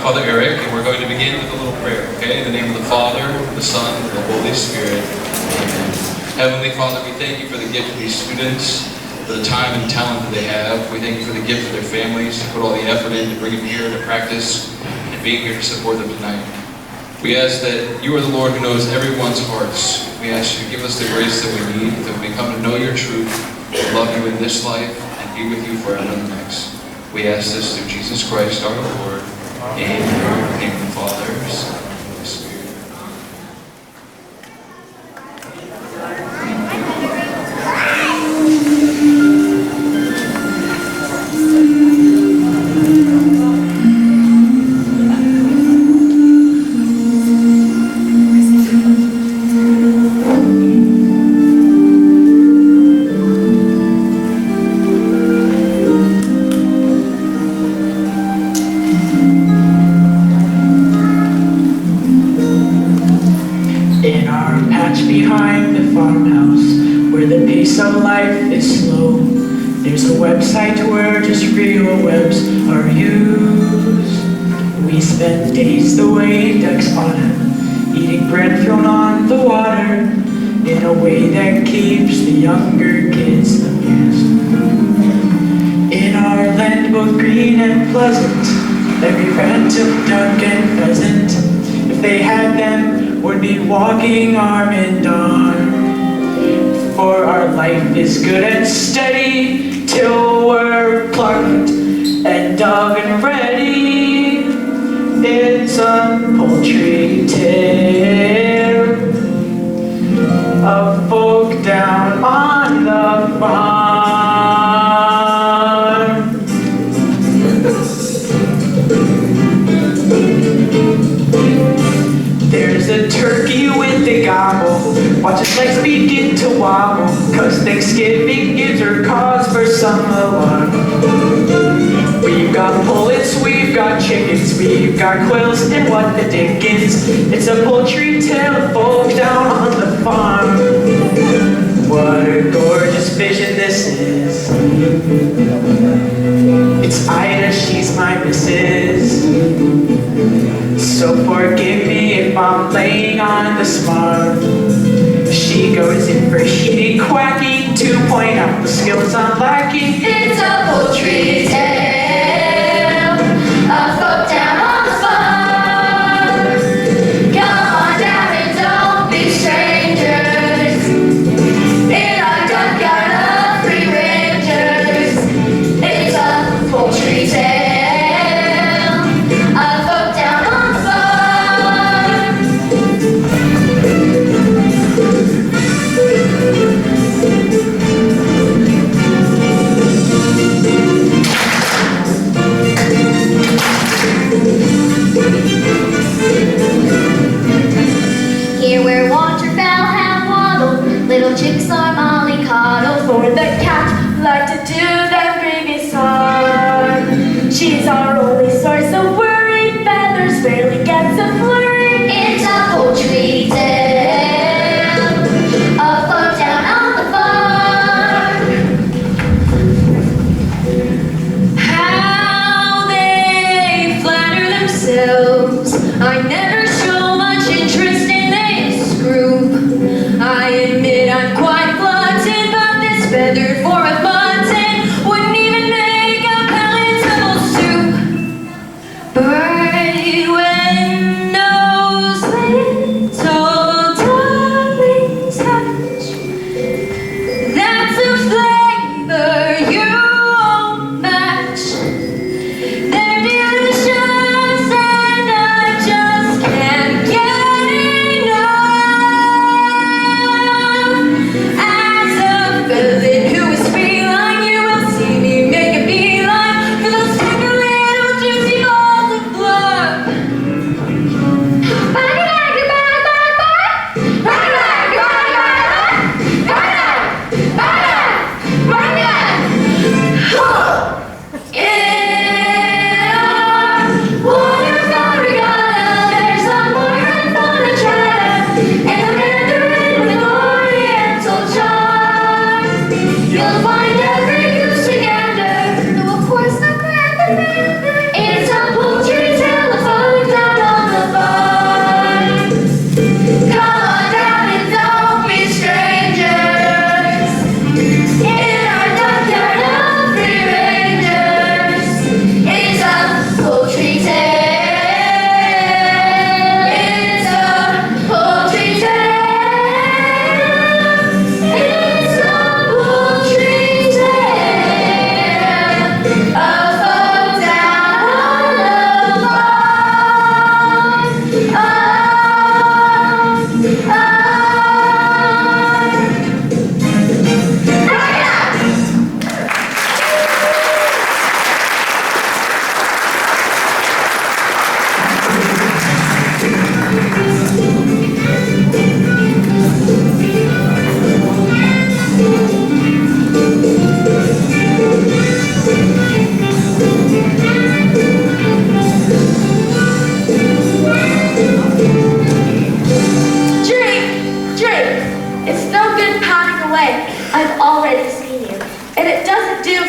Father Eric, and we're going to begin with a little prayer, okay? In the name of the Father, the Son, and the Holy Spirit. Amen. Heavenly Father, we thank you for the gift of these students, for the time and talent that they have. We thank you for the gift of their families, to put all the effort in to bring them here to practice, and being here to support them tonight. We ask that you are the Lord who knows everyone's hearts. We ask you to give us the grace that we need, that we come to know your truth, to love you in this life, and be with you forever in the next. We ask this through Jesus Christ our Lord. Amen. In the name of the Father, Son, and Holy Spirit. Behind the farmhouse, where the pace of life is slow, there's a website where just real webs are used. We spend days the way ducks on it, eating bread thrown on the water, in a way that keeps the younger kids amused. In our land both green and pleasant, every random duck and pheasant, if they had them, would be walking arm in arm. For our life is good and steady till we're plucked and dug and ready. It's a poultry tale of folk down on the farm. There's a turkey with a gobble, watch his legs begin to wobble, 'cause Thanksgiving gives her cause for some alarm. We've got pullets, we've got chickens, we've got quails, and what the dickens. It's a poultry tale of folk down on the farm. What a gorgeous vision this is. It's Ida, she's my missus. So forgive me if I'm laying on the smart. She goes in for heated quacking to point out the skills I'm lacking. It's a poultry tale of folk down on the farm. Come on down and don't be strangers. In our junkyard of free rangers. It's a poultry tale of folk down on the farm. Here where waterfowl have waddled, little chicks are mollycoddled. For the cat like to do that previous harm. She's our only source of worry, feathers barely gets a flurry. It's a poultry tale of folk down on the farm. How they flatter themselves, I never show much interest in this group. I admit I'm quite glutton, but this feathered for a button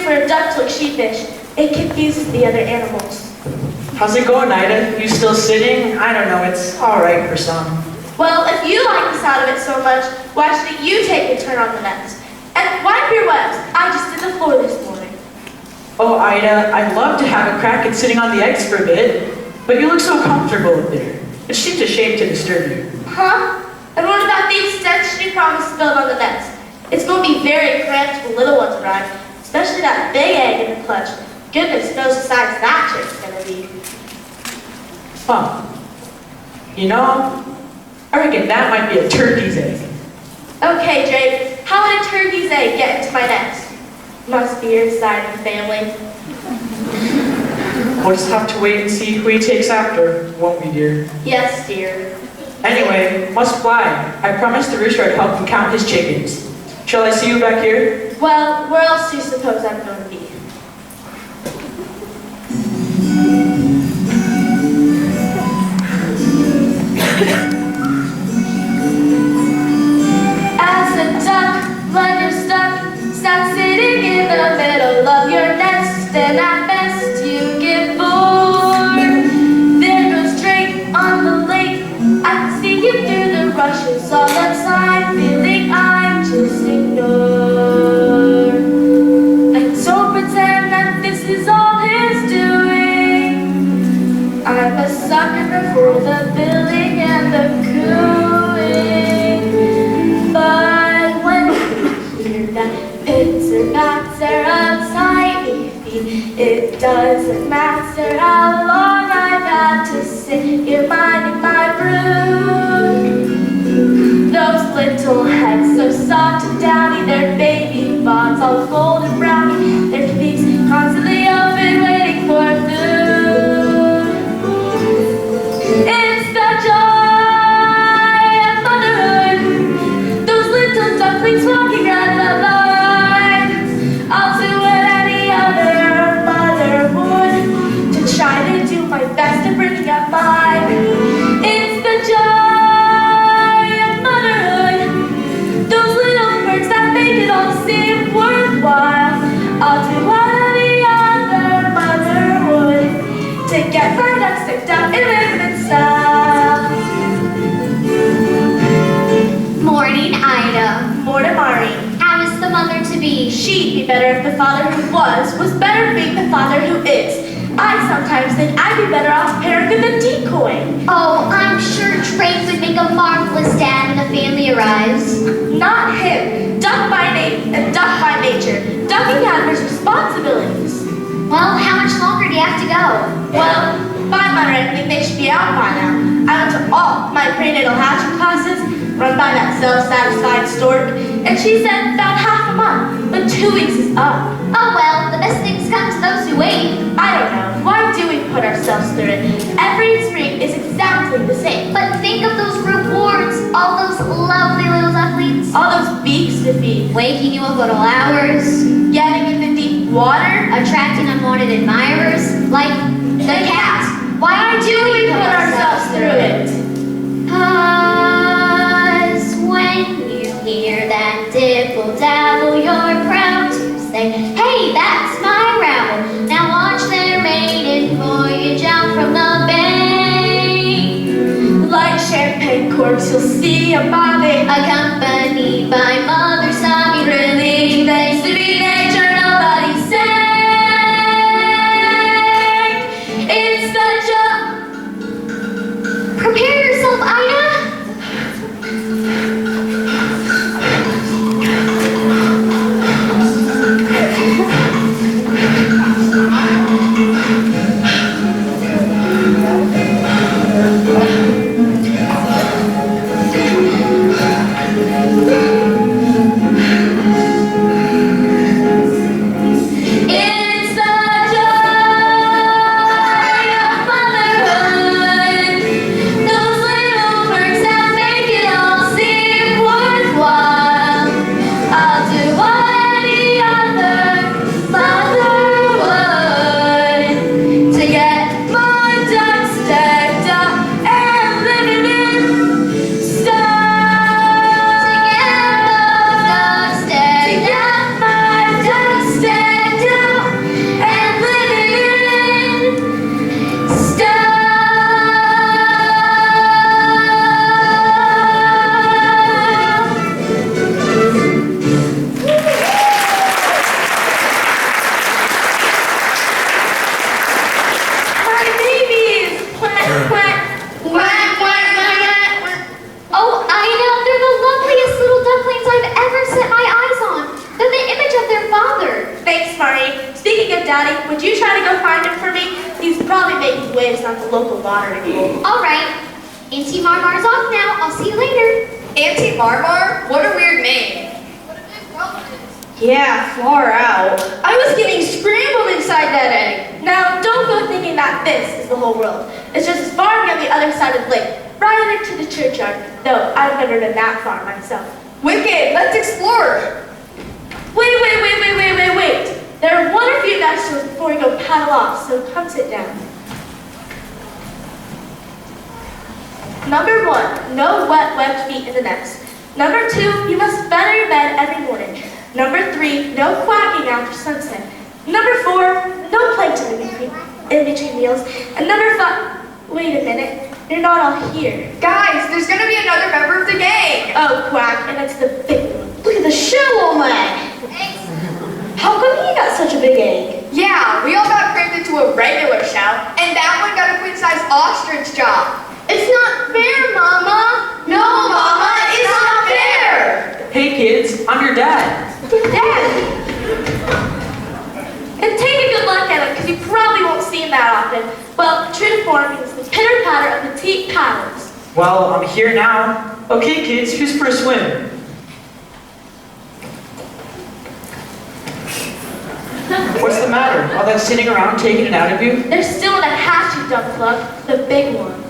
for a duck to look sheepish. It confuses the other animals. How's it going, Ida? You still sitting? I don't know, it's alright for some. Well, if you like the sound of it so much, why shouldn't you take a turn on the nets? And wipe your webs. I just did the floor this morning. Oh, Ida, I'd love to have a crack at sitting on the eggs for a bit, but you look so comfortable up there. It seems a shame to disturb you. Huh? And what about the extension you promised to build on the nets? It's going to be very cramped when little ones arrive, especially that big egg in the clutch. Goodness knows the size that chick's going to be. Huh. You know, I reckon that might be a turkey's egg. Okay, Drake, how would a turkey's egg get into my nest? Must be your side of the family. We'll just have to wait and see who he takes after, won't we, dear? Yes, dear. Anyway, must fly. I promised the rooster I'd help him count his chickens. Shall I see you back here? Well, where else do you suppose I'm going to be? As a duck, when you're stuck, stop sitting in the middle of your nest, and at best you get bored. There goes Drake on the lake. I can see him through the rushes all the time, feeling I'm just ignored. And don't pretend that this is all his doing. I'm a sucker for the billing and the cooing. But when you hear that pitter patter of tiny feet, it doesn't matter how long I've had to sit here minding my brood. Those little heads so soft and downy, their baby bonds all golden browny, their beaks constantly open waiting for food. It's the joy of motherhood, those little ducklings walking around the line. I'll do what any other mother would to try to do my best to bring up mine. It's the joy of motherhood, those little perks that make it all seem worthwhile. I'll do what any other mother would to get my ducks sticked out in limited style. Morning, Ida. Morning, Mari. How is the mother to be? She'd be better if the father who was better being the father who is. I sometimes think I'd be better off pairing with a decoy. Oh, I'm sure Drake would make a marvelous dad when the family arrives. Not him. Duck by name and duck by nature. Ducking has responsibilities. Well, how much longer do you have to go? Well, by my reckoning, they should be out by now. I went to all my prenatal hatching classes, run by that self-satisfied stork, and she said about half a month, but 2 weeks is up. Oh well, the best things come to those who wait. I don't know. Why do we put ourselves through it? Every spring is exactly the same. But think of those rewards, all those lovely little ducklings. All those beaks to feed, Waking you up little hours, getting into deep water, attracting unwanted admirers, like the cat. why do we put ourselves through it? 'Cause when you hear that dibble-dabble, you're proud to say, hey, that's my rabble. Now watch their maiden voyage out from the bay. Like champagne corks, you'll see a bobbing, Accompanied by Mother Sammy, really thanks to be nature, nobody's safe. It's such a prepare yourself, Ida. Marnie. Speaking of Daddy, would you try to go find him for me? He's probably making waves on the local watering hole. All right. Auntie Marmar's off now. I'll see you later. Auntie Marmar? What a weird name. Yeah, far out. I was getting scrambled inside that egg. Now, don't go thinking that this is the whole world. It's just as far on the other side of the lake, right into the churchyard. Though I've never been that far myself. Wicked, let's explore. Wait. There are one or few dinosaurs before we go paddle off, so come sit down. Number 1, no wet webbed feet in the nest. Number 2, you must feather your bed every morning. Number 3, no quacking after sunset. Number 4, no plankton in between meals. And number 5, wait a minute, you're not all here. Guys, there's gonna be another member of the gang. Oh, quack, and it's the big one. Look at the shoe on leg. How come he got such a big egg? Yeah, we all got crammed into a regular shell, and that one got a queen-size ostrich job. It's not fair, Mama. No, Mama, it's not fair. Hey kids, I'm your dad. Daddy. And take a good look at him, because you probably won't see him that often. Well, true to form means the pitter-patter of petite paddles. Well, I'm here now. Okay kids, who's for a swim? What's the matter? All that sitting around taking it out of you? There's still that hatch you dumb plug, the big one.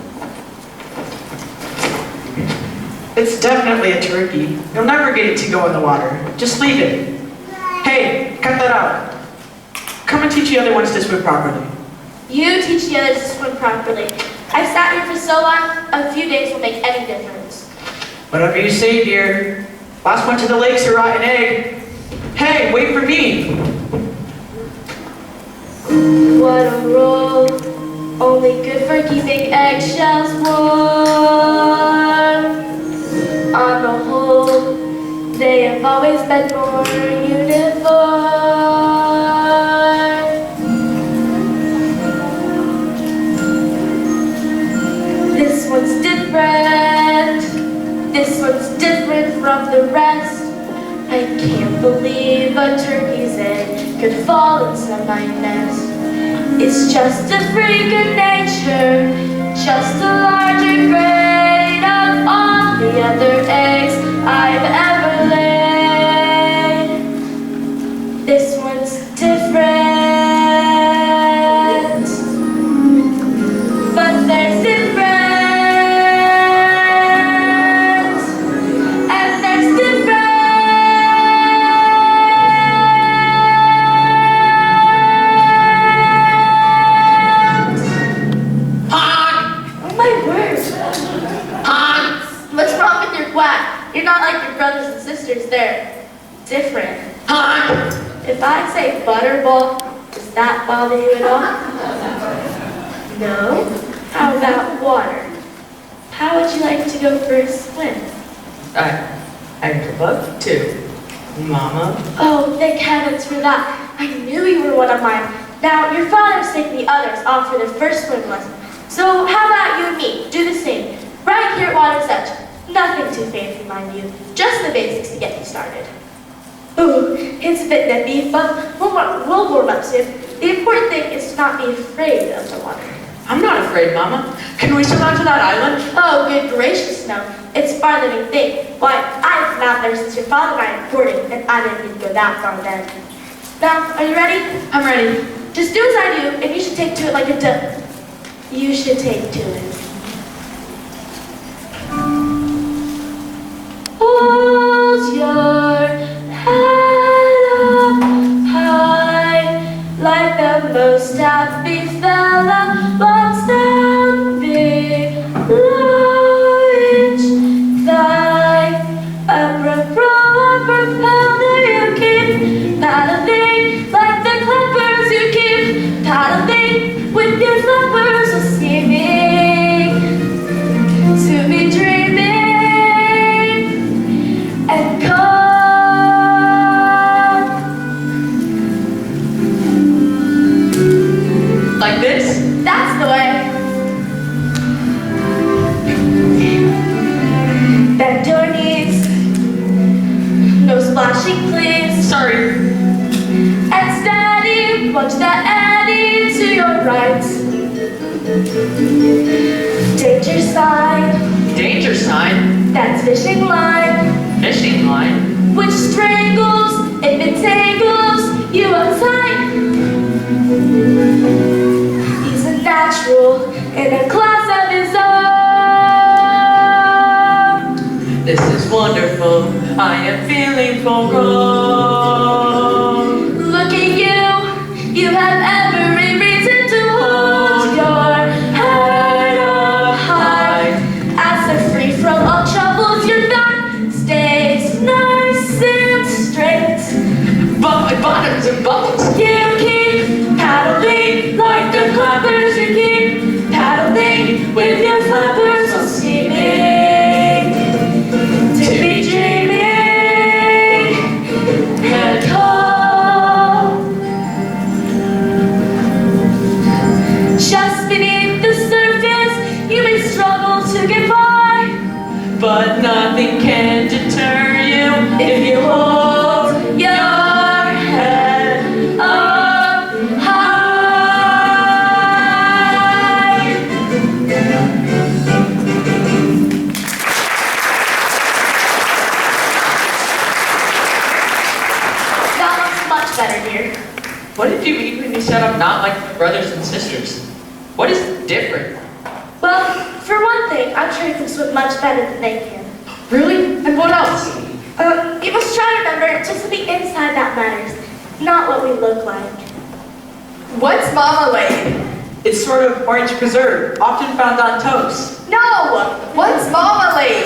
It's definitely a turkey. You'll never get it to go in the water. Just leave it. Hey, cut that out. Come and teach the other ones to swim properly. You teach the others to swim properly. I've sat here for so long, a few days will make any difference. Whatever you say, dear. Last one to the lake's a rotten egg. Hey, wait for me. What a roll, only good for keeping eggshells warm. On the whole, they have always been more uniform. This one's different, this one's different from the rest. I can't believe a turkey's egg could fall inside my nest. It's just a freak of nature, just a larger grain of all the other eggs I've ever laid. This one's different, but there's difference, and there's difference. What's wrong with your quack? You're not like your brothers and sisters. They're different. If I say butterball, does that bother you at all? No? How about water? How would you like to go for a swim? I would love to. Mama? Oh, thank heavens for that. I knew you were one of mine. Now, your father's taking the others off for their first swim lesson. So how about you and me? Do the same. Right here at Water's Edge. Nothing too fancy, mind you. Just the basics to get you started. Ooh, it's a bit nippy, but we'll warm up soon. The important thing is to not be afraid of the water. I'm not afraid, Mama. Can we swim out to that island? Oh, good gracious, no. It's farther than you think. Why, I've been out there since your father and I were courting, and I didn't even go that far then. Now, are you ready? I'm ready. Just do as I do, and you should take to it like a duck. You should take to it. Hold your head up high, like the most happy fella walks down below each thigh. Propeller you keep paddling, like the clappers you keep paddling, with your flappers will see me to be dreaming. And come. Like this? That's the way. Bend your knees. No splashing, please. Sorry. And stand. punch that Annie to your right. Danger sign, Danger sign. that's fishing line, Fishing line. which strangles if it tangles you uptight. He's a natural in a class of his own. This is wonderful. I am feeling full grown. Look at you have every reason to hold your head up high. As they're free from all troubles, your back stays nice and straight. But my bottoms and bubbles. You keep paddling like the clappers, you keep paddling with your flappers, so seeming to be dreaming and calm. Just beneath the surface, you may struggle to get by, But nothing can deter you if you hold your head up high. That looks much better here. What did you mean when you said I'm not like brothers and sisters? What is different? Well, for one thing, I'm sure you can swim much better than they can. Really? And what else? You must try to remember it's just the inside that matters, not what we look like. What's marmalade? It's sort of orange preserve, often found on toast. No! What's marmalade?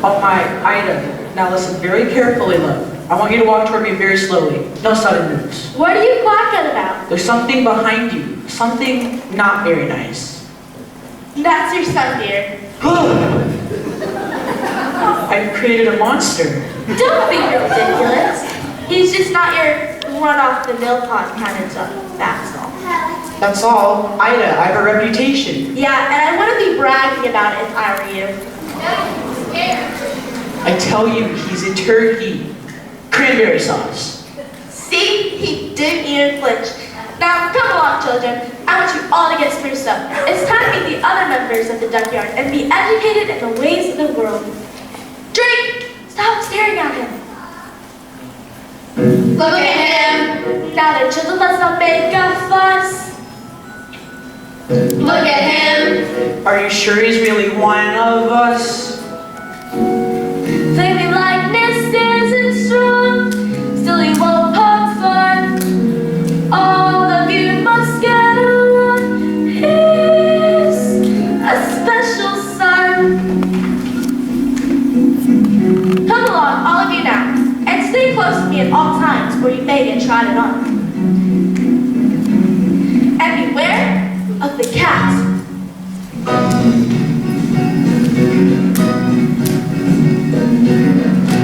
Oh my, Ida. Now listen very carefully, love. I want you to walk toward me very slowly. No sudden moves. What are you quacking about? There's something behind you. Something not very nice. That's your son, dear. I've created a monster. Don't be ridiculous. He's just not your run off the mill pond kind of stuff. That's all. That's all. Ida, I have a reputation. Yeah, and I wouldn't be bragging about it if I were you. I tell you, he's a turkey. Cranberry sauce. See? He didn't even flinch. Now, come along, children. I want you all to get spruced up. It's time to meet the other members of the duckyard and be educated in the ways of the world. Drake! Stop staring at him. Look at him! Now then, children, let's not make a fuss. Look at him! Are you sure he's really one of us? Family likeness isn't strong, still you won't have fun. All of you must get along. He's a special son. Come along, all of you now, and stay close to me at all times, or you may get trodden on. And beware of the cat.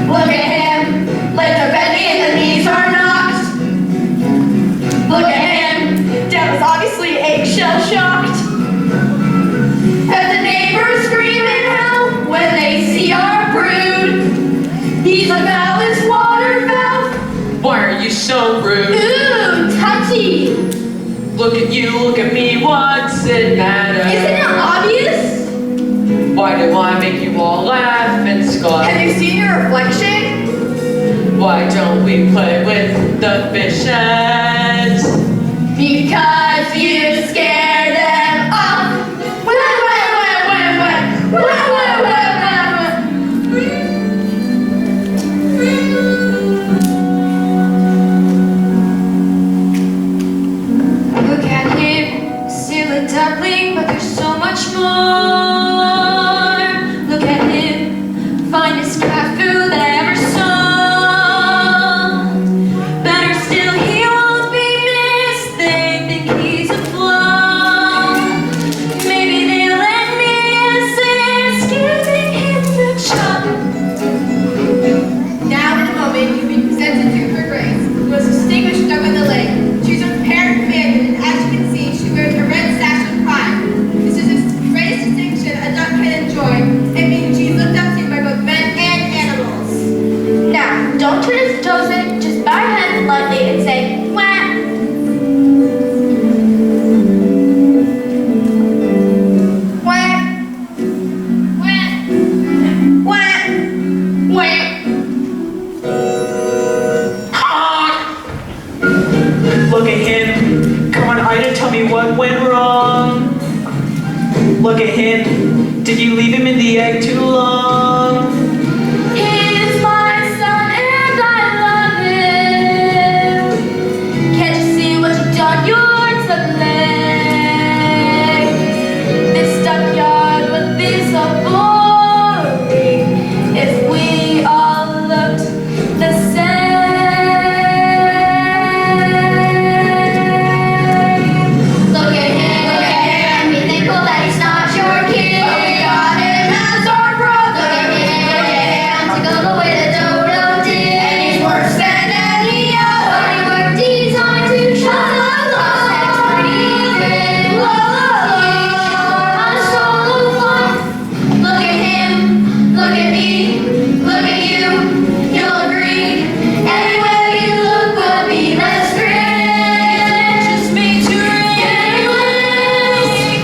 Look at him! Legs are bending and the knees are knocked! Look at him! Dad was obviously eggshell shocked! And the neighbors scream in hell when they see our brood! He's a balanced water valve! Why are you so rude? Ooh, touchy! Look at you, look at me, what's it matter? Isn't it obvious? Why do I make you all laugh and scoff? Have you seen your reflection? Why don't we play with the fishes? Because you scare them off! Look at him, still a duckling, but there's so much more. Look at him, finest cat food that I ever saw. Better still, he won't be missed. They think he's a flaw. Maybe they'll let me assist, giving him the chop. Now, in a moment, you'll be presented to her grace, who was distinguished up in the lake. She's a prepared commandant, and as you can see, she wears a red sash of pride. This is the greatest distinction look at him. Come on, Ida, tell me what went wrong. Look at him. Did you leave him in the egg too long? He's my son and I love him. Can't you see what you've done? You're to blame. This stockyard would be so boring if we all looked the same. Look at him, be thankful that he's not your kid. But we got him as our brother. Look at him, to go the way the dodo did. And he's worse than any other. But he worked designed to show the love. Sex breathing, a solo fun. Look at him, look at me, look at you. You'll agree. Anywhere you look will be less great. Just me to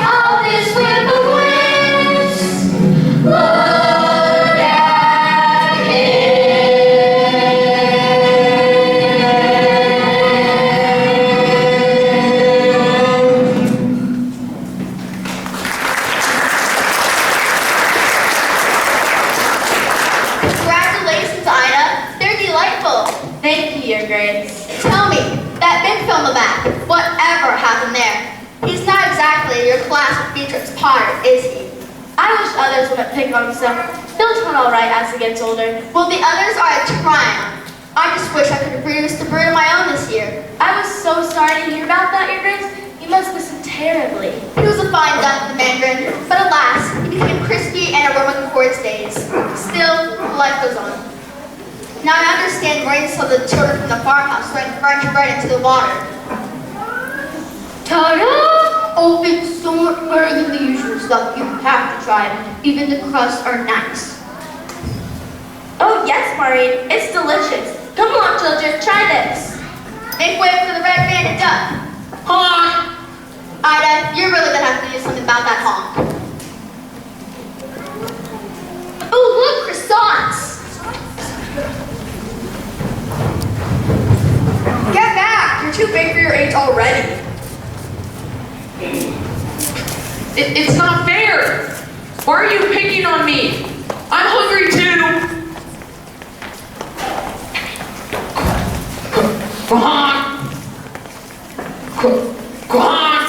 All this whip of wings. Look at Congratulations, Ida. They're delightful. Thank you, Your Grace. Tell me, that big film in the back, whatever happened there? He's not exactly your class Beatrix Potter, is he? I wish others wouldn't pick on him so. He'll turn all right as he gets older. Well, the others are a triumph. I just wish I could have produced a brood of my own this year. I was so sorry to hear about that, Your Grace. You must miss him terribly. He was a fine duck, the Mandarin, but alas, he became crispy and a Roman before his days. Still, life goes on. Now I understand Maureen saw the children from the farmhouse throwing French bread into the water. Ta-da! Oh, it's so much better than the usual stuff. You have to try it. Even the crusts are nice. Oh, yes, Maureen. It's delicious. Come along, children. Try this. Make way for the red-banded duck. Honk! Ida, you're really gonna have to do something about that honk. Oh, look, croissants! Get back! You're too big for your age already. It's not fair. Why are you picking on me? I'm hungry too. Honk. Honk.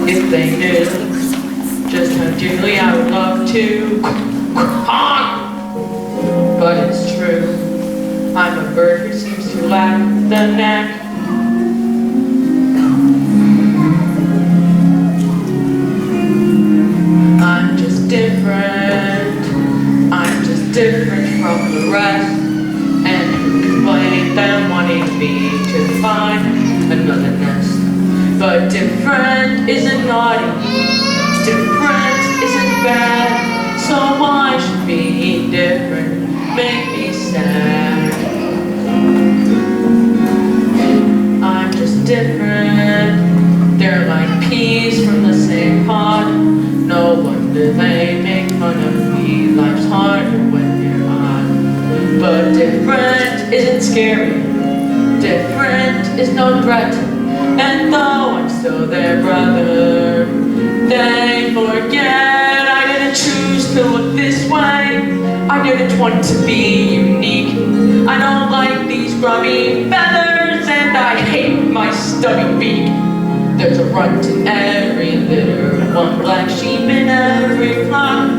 If they knew just how dearly I would love to honk. But it's true, I'm a bird who seems to lack the knack. I'm just different. I'm just different from the rest. And who can blame them wanting me to find another nest? But different isn't naughty. Different isn't bad. So why should being different make me sad? I'm just different. They're like peas from the same pod. No wonder they make fun of me. Life's harder when you're odd. But different isn't scary. Different is no threat. And though I'm still their brother, they forget I didn't choose to look this way. I didn't want to be unique. I don't like these grubby feathers, and I hate my stubby beak. There's a runt in every litter, one black sheep in every flock.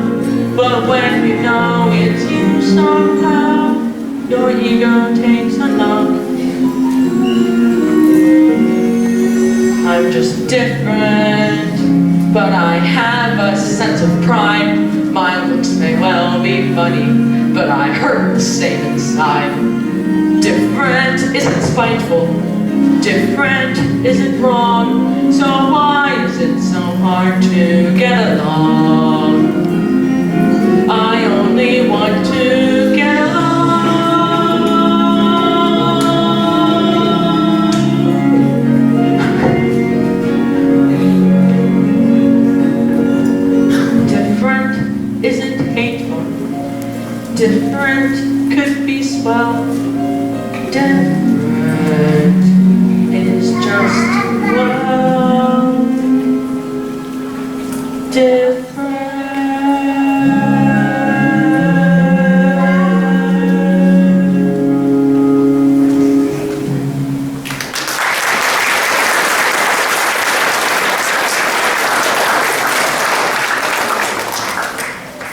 But when you know it's you somehow, your ego takes a knock. I'm just different, but I have a sense of pride. My looks may well be funny, but I hurt the same inside. Different isn't spiteful. Different isn't wrong, so why is it so hard to get along? I only want to get along. Different isn't hateful. Different could be swell. Different just well different.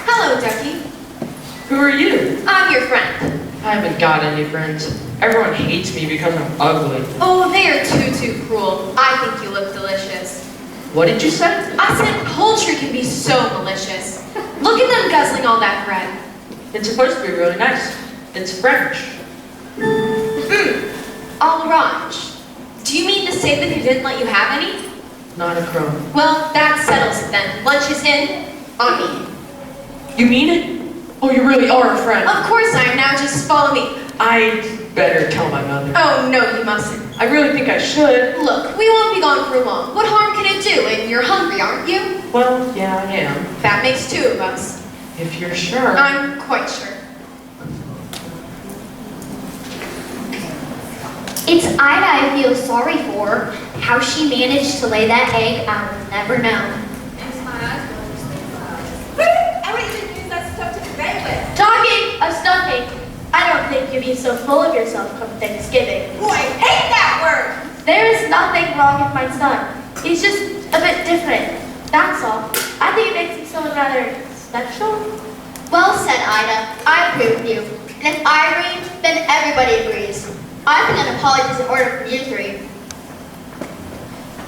Hello, Ducky. Who are you? I'm your friend. I haven't got any friends. Everyone hates me because I'm ugly. Oh, they are too cruel. I think you look delicious. What did you say? I said poultry can be so malicious. Look at them guzzling all that bread. It's supposed to be really nice. It's French. Orange. Do you mean to say that he didn't let you have any? Not a crumb. Well, that settles it then. Lunch is in on me. You mean it? Oh, you really are a friend. Of course I am. Now just follow me. I'd better tell my mother. Oh, no, you mustn't. I really think I should. Look, we won't be gone for long. What harm can it do? And you're hungry, aren't you? Well, yeah, I am. That makes two of us. If you're sure. I'm quite sure. It's Ida I feel sorry for. How she managed to lay that egg, I will never know. Talking of stuffing, I don't think you'd be so full of yourself come Thanksgiving. Oh, I hate that word. There is nothing wrong with my son. He's just a bit different. That's all. I think it makes him someone rather special. Well said, Ida. I agree with you. And if I agree, then everybody agrees. I think an apology is in order from you three.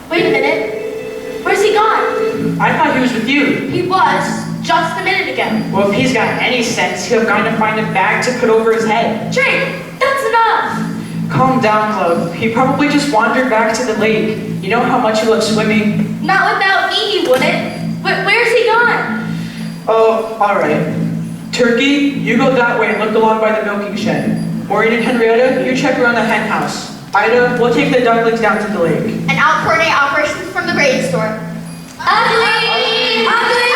Wait a minute. Where's he gone? I thought he was with you. He was just a minute ago. Well, if he's got any sense, he'll have gone to find a bag to put over his head. Drake, that's enough. Calm down, Club. He probably just wandered back to the lake. You know how much you love swimming. Not without me, he wouldn't. But where's he gone? Oh, all right. Turkey, you go that way and look along by the milking shed. Maureen and Henrietta, you check around the hen house. Ida, we'll take the ducklings down to the lake. And I'll coordinate operations from the grain store. Ugly! Ugly!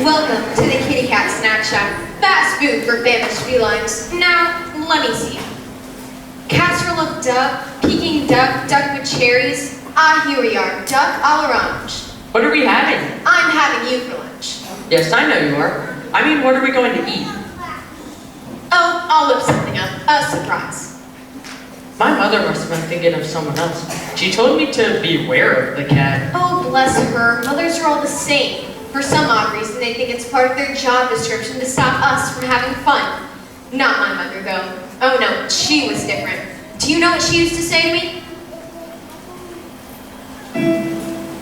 Welcome to the Kitty Cat Snack Shack. Fast food for famished felines. Now, let me see. Casserole of duck, Peking duck, duck with cherries. Ah, here we are. Duck à l'orange. What are we having? I'm having you for lunch. Yes, I know you are. I mean, what are we going to eat? Oh, I'll whip something up. A surprise. My mother must have been thinking of someone else. She told me to beware of the cat. Oh, bless her. Mothers are all the same. For some odd reason, they think it's part of their job description to stop us from having fun. Not my mother, though. Oh no, she was different. Do you know what she used to say to me?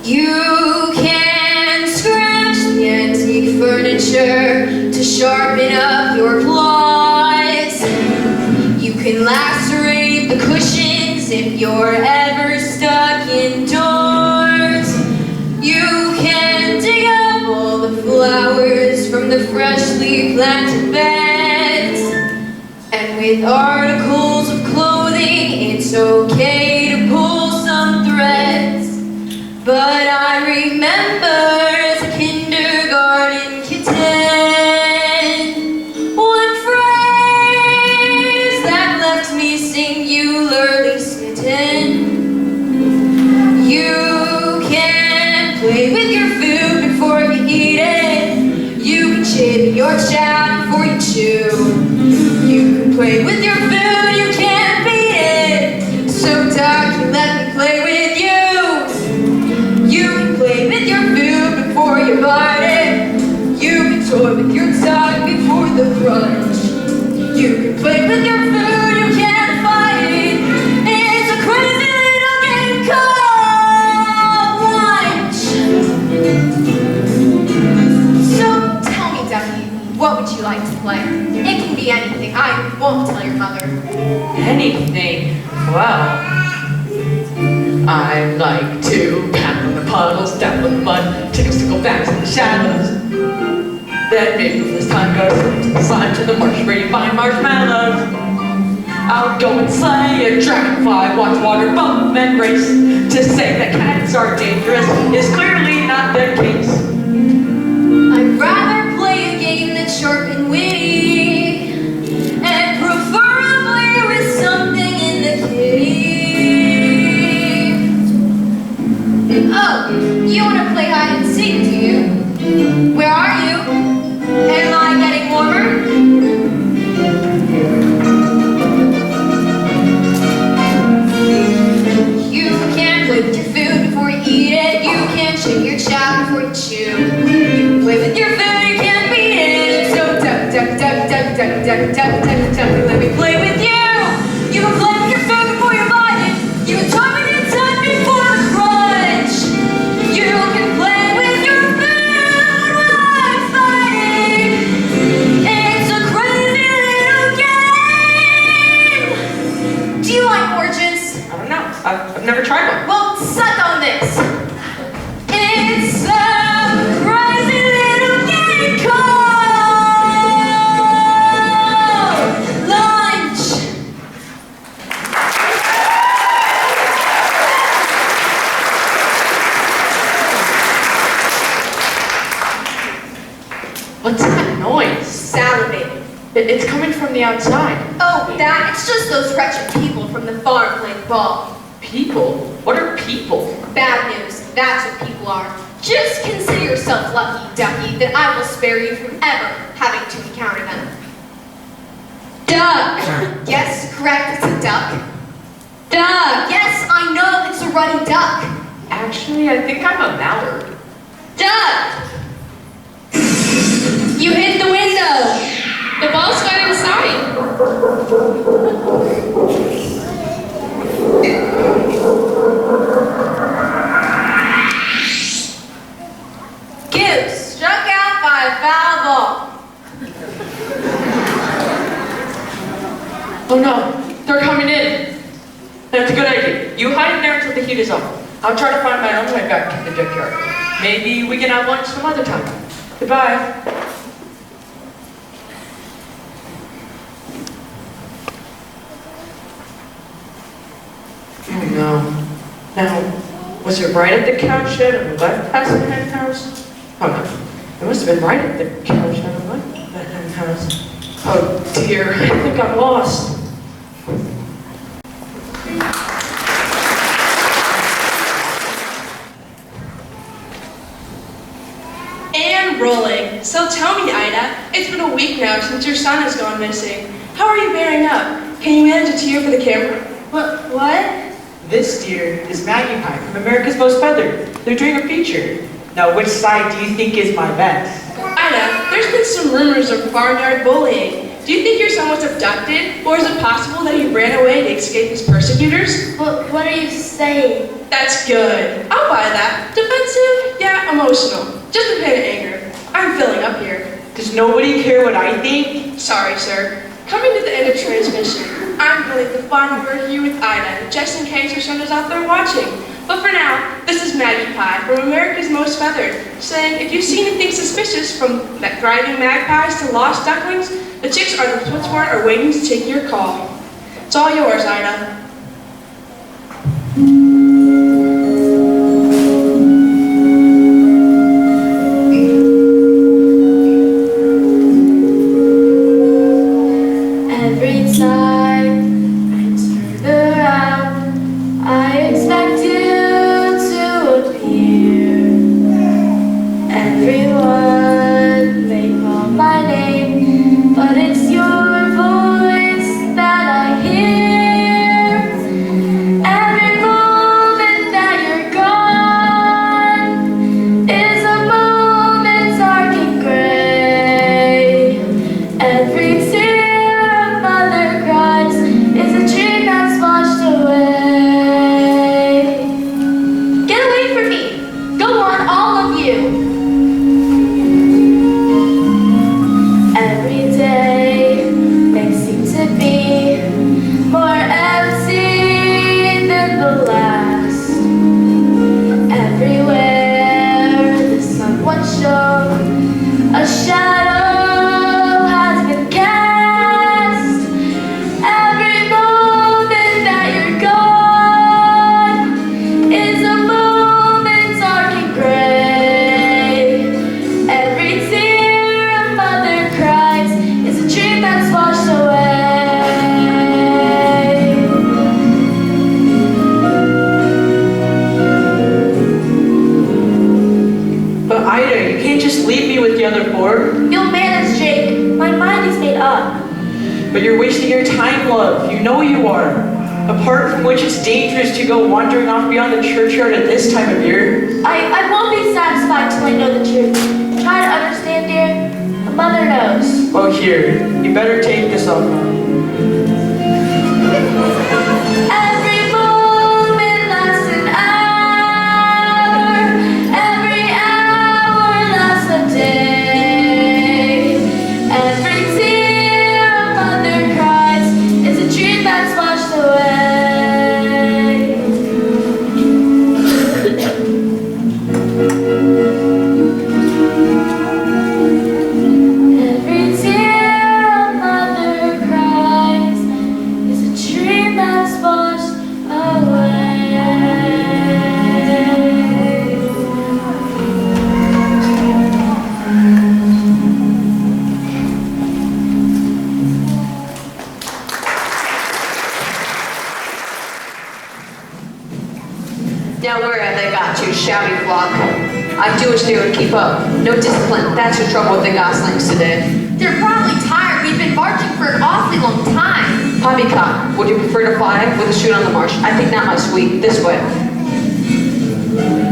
You can scratch the antique furniture to sharpen up your claws. You can lacerate the cushions if you're ever stuck indoors. You can dig up all the flowers from the freshly planted beds. And with articles of clothing, it's okay to pull some threads. But I remember as a kindergarten kitten, one phrase that left me singularly smitten. You can play with your food before you eat it. You can chip your chow before you chew. You can play with your food, you can't beat it. So Doc, you let me play with you. You can play with your food before you bite it. You can toy with your dog before the crunch. You can play with your food, you can't fight it. It's a crazy little game called lunch. So tell me, Ducky, what would you like to play? It can be anything. I won't tell your mother. Anything? Well, I like to pound on the puddles, down the mud, tickle backs in the shadows. Then maybe when this time goes to the sun, to the marsh where you find marshmallows. I'll go and slay a dragonfly, watch water bump and race. To say that cats are dangerous is clearly not the case. I'd rather play a game that's sharp and witty. let me play with you. You can play with your food before you bite it. You can talk with your tongue before the crunch. You can play with your food while I'm fighting. It's a crazy little game. Do you like oranges? I don't know. I've never tried one. Well, suck on this. It's a crazy little game called lunch. What's that noise? Salivating. It's coming from the outside. Oh, it's just those wretched people from the farm playing ball. People? What are people? Bad news. That's what people are. Just consider yourself lucky, ducky, that I will spare you from ever having to encounter them. Duck. Yes, correct. It's a duck. Duck. Yes, I know. It's a ruddy duck. Actually, I think I'm a mallard. Duck. You hit the window. The ball's got inside. Goose struck out by a foul ball. Oh no, they're coming in. That's a good idea. You hide in there until the heat is off. I'll try to find my own way back to the junkyard. Maybe we can have lunch some other time. Goodbye. Oh no. Now, was it right at the cowshed on the left past the hen house? Oh no. It must have been right at the cowshed on the left of the hen house. Oh dear, I think I'm lost. And rolling. So tell me, Ida, it's been a week now since your son has gone missing. How are you bearing up? Can you manage a tear for the camera? What? This, dear, is Maggie Pie from America's Most Feathered. They're doing a feature. Now, which side do you think is my best? Ida, there's been some rumors of barnyard bullying. Do you think your son was abducted? Or is it possible that he ran away to escape his persecutors? What are you saying? That's good. I'll buy that. Defensive? Yeah, emotional. Just a bit of anger. I'm filling up here. Does nobody care what I think? Sorry, sir. Coming to the end of transmission. I'm going to leave the fun word here with Ida, just in case your son is out there watching. But for now, this is Maggie Pie from America's Most Feathered, saying if you see anything suspicious from driving magpies to lost ducklings, the chicks on the switchboard are waiting to take your call. It's all yours, Ida. Every time I turn around, I expect you to appear. Everyone may call my name, but it's your voice that I hear. Every moment that you're gone is a moment dark and gray. Every tear a mother cries is a dream that's washed away. Get away from me. Go on, all of you. Every day may seem to be more empty than the last. Everywhere the sun once shone, a shadow has been cast. Every moment that you're gone is a moment dark and gray. Every tear a mother cries is a dream that's washed away. But Ida, you can't just leave me with the other four. You'll manage, Jake. My mind is made up. But you're wasting your time, love. You know you are. Apart from which it's dangerous to go wandering off beyond the churchyard at this time of year. I won't be satisfied till I know the truth. Try to understand, dear. A mother mother knows. Oh, here, you better take this off. Every moment lasts an hour. Every hour lasts a day. Every tear a mother cries is a dream that's washed away. Every tear a mother cries is a dream that's washed away. Now where have they got you, shouty flock? I do as do and keep up. No discipline, that's your trouble with the goslings today. They're probably tired. We've been marching for an awfully long time. Poppycock, would you prefer to fly with a shoot on the marsh? I think not, my sweet. This way.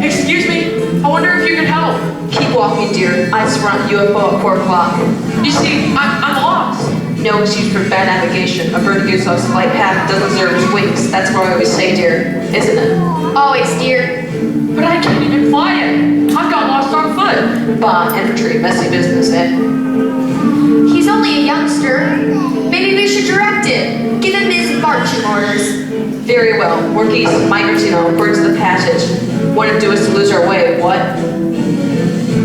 Excuse me, I wonder if you can help. Keep walking, dear. I surround UFO at 4 o'clock. You see, I'm lost. No excuse for bad navigation. A bird gives us a light path doesn't deserve its wings. That's what I always say, dear. Isn't it? Always, dear. But I can't even fly it. I've got lost on foot. Bah, infantry, messy business, eh? He's only a youngster. Maybe we should direct him. Give him his marching orders. Very well. We're geese, migrants, you know, birds of the passage. Wouldn't do us to lose our way, what?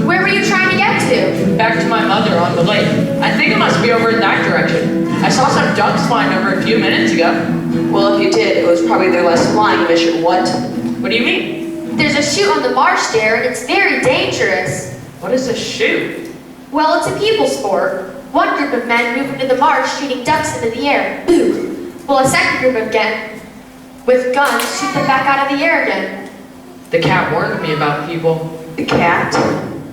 Where were you trying to get to? Back to my mother on the lake. I think it must be over in that direction. I saw some ducks flying over a few minutes ago. Well, if you did, it was probably their last flying mission, what? What do you mean? There's a chute on the marsh there, and it's very dangerous. What is a shoot? Well, it's a people sport. One group of men move into the marsh shooting ducks into the air. Boom! Well, a second group of men with guns shoot them back out of the air again. The cat warned me about people. The cat?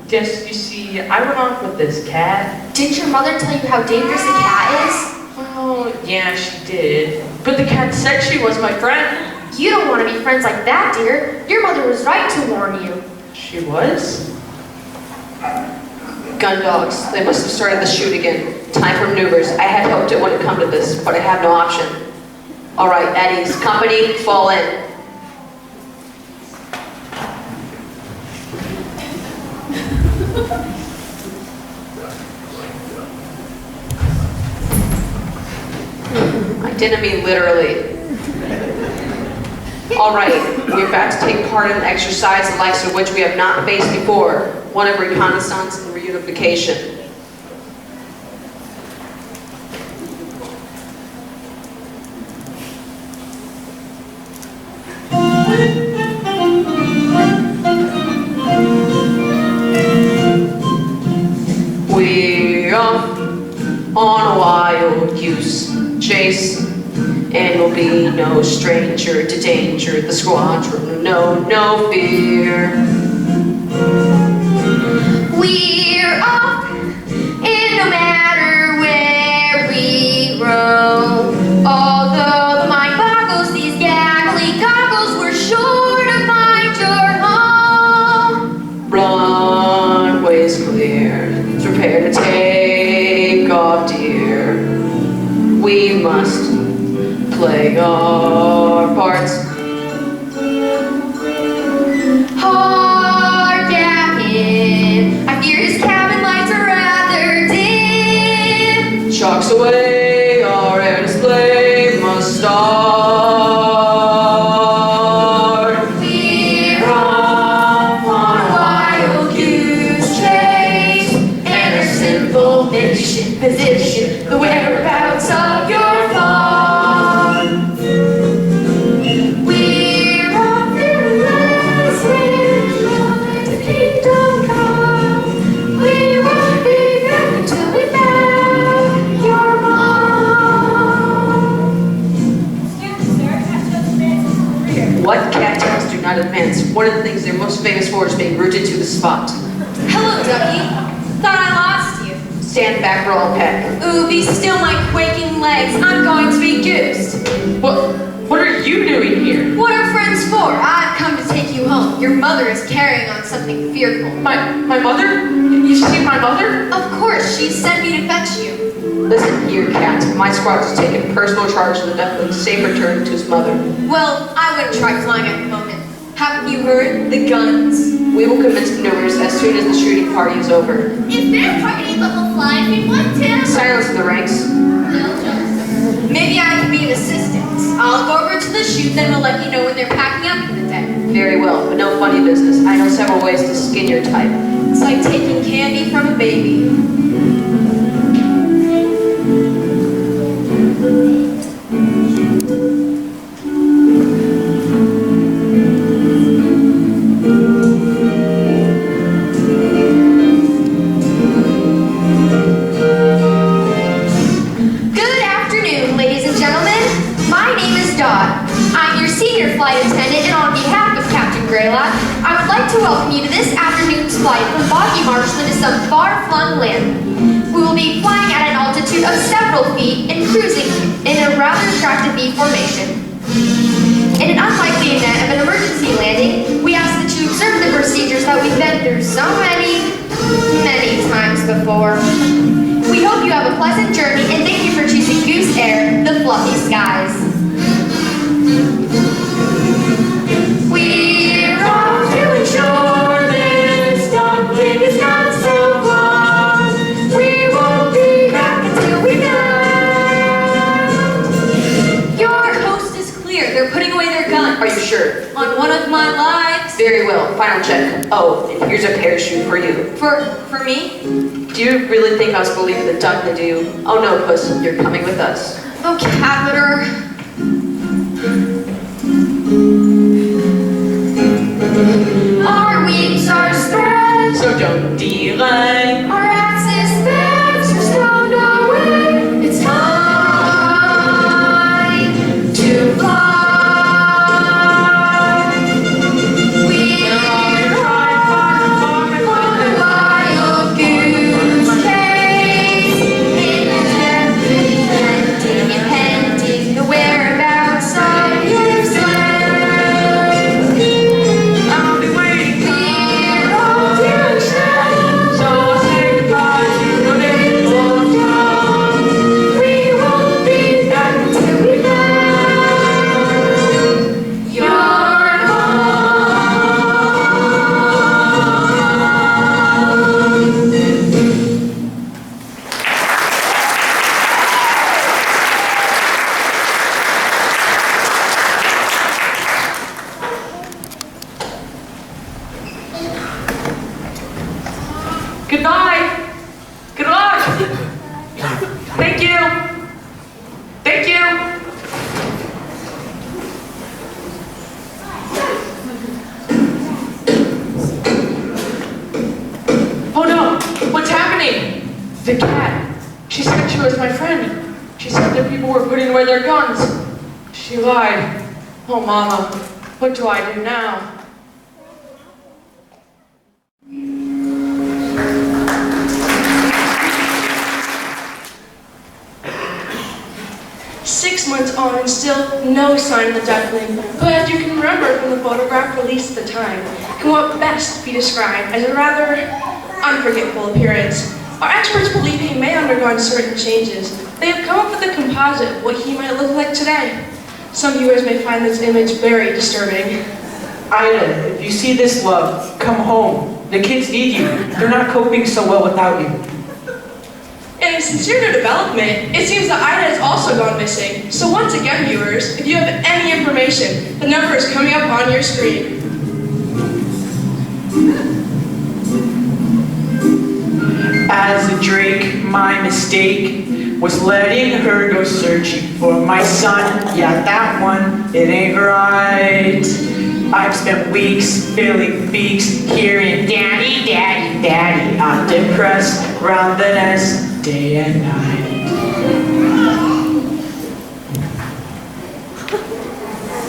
Yes, you see, I went off with this cat. Didn't your mother tell you how dangerous a cat is? Well, yeah, she did. But the cat said she was my friend. You don't want to be friends like that, dear. Your mother was right to warn you. She was? Gun dogs. They must have started the shoot again. Time for maneuvers. I had hoped it wouldn't come to this, but I have no option. All right, at ease. Company, fall in. I didn't mean literally. All right, we're about to take part in an exercise the likes of which we have not faced before, one of reconnaissance and reunification. We're off on a wild goose chase, and we'll be no stranger to danger. The squadron, no fear. We're off, and no matter where we roam, although the mind boggles these gaggly goggles, we're sure to find your home. Runway's clear. Prepare to take off, dear. We must play our parts. Hard Captain, I fear his cabin lights are rather dim. Chalks away, our air display must start. We're off on a wild goose chase, and our simple mission position the whereabouts of your farm. We're off in last wind, to kingdom come. We won't be back until we found your mom. What cattails do not advance? One of the things they're most famous for is being rooted to the spot. Hello, Ducky. Thought I lost you. Stand back, roll peck. Ooh, be still my quaking legs. I'm going to be goosed. What are you doing here? What are friends for? I've come to take you home. Your mother is carrying on something fearful. My mother? You see my mother? Of course She sent me to fetch you. Listen here, Cat. My squad has taken personal charge of the duckling's safe return to his mother. Well, I wouldn't try flying at the moment. Haven't you heard? The guns. We will convince maneuvers as soon as the shooting party is over. If they're partying, but we'll fly if we want to. Silence in the ranks. No jokes. Maybe I can be an assistant. I'll go over to the chute, then we'll let you know when they're packing up for the day. Very well, but no funny business. I know several ways to skin your type. It's like taking candy from a baby. Good afternoon, ladies and gentlemen. My name is Dot. I'm your senior flight attendant, and on behalf of Captain Greylock, I would like to welcome you to this afternoon's flight from boggy marshland to some far-flung land. We will be flying at an altitude of several feet and cruising in a rather attractive V formation. In an unlikely event of an emergency landing, we ask that you observe the procedures that we've been through so many times before. We hope you have a pleasant journey and thank you for choosing Goose Air, the fluffy skies. We're off to ensure this dumpling is not so close. We won't be back until we land. Your coast is clear. They're putting away their guns. Are you sure? On one of my lives. Very well. Final check. Oh, and here's a parachute for you. For me? Do you really think I was believing the duckling to you? Oh no, Puss. You're coming with us. Oh, Catheter. Our wings are spread, So don't delay. our axis bags are stowed away. It's time to fly. We ride on the wild goose chase, impending the whereabouts of your sled. I'll be waiting. We're off to share. So I'll say goodbye to the little town. We won't be back until we land. You're Goodbye. Good luck. Thank you. Thank you. Oh no, what's happening? The cat. She said she was my friend. She said that people were putting away their guns. She lied. Oh mama, what do I do now? 6 months on and still no sign of the duckling, who, as you can remember from the photograph released at the time, can what best be described as a rather unforgettable appearance. Our experts believe he may have undergone certain changes. They have come up with a composite of what he might look like today. Some viewers may find this image very disturbing. Ida, if you see this love, come home. The kids need you. They're not coping so well without you. In a sincere development, it seems that Ida has also gone missing. So once again, viewers, if you have any information, the number is coming up on your screen. As a Drake, my mistake was letting her go searching for my son. Yeah, that one, it ain't right. I've spent weeks filling beaks, hearing daddy, daddy, daddy. I'm depressed, round the nest, day and night.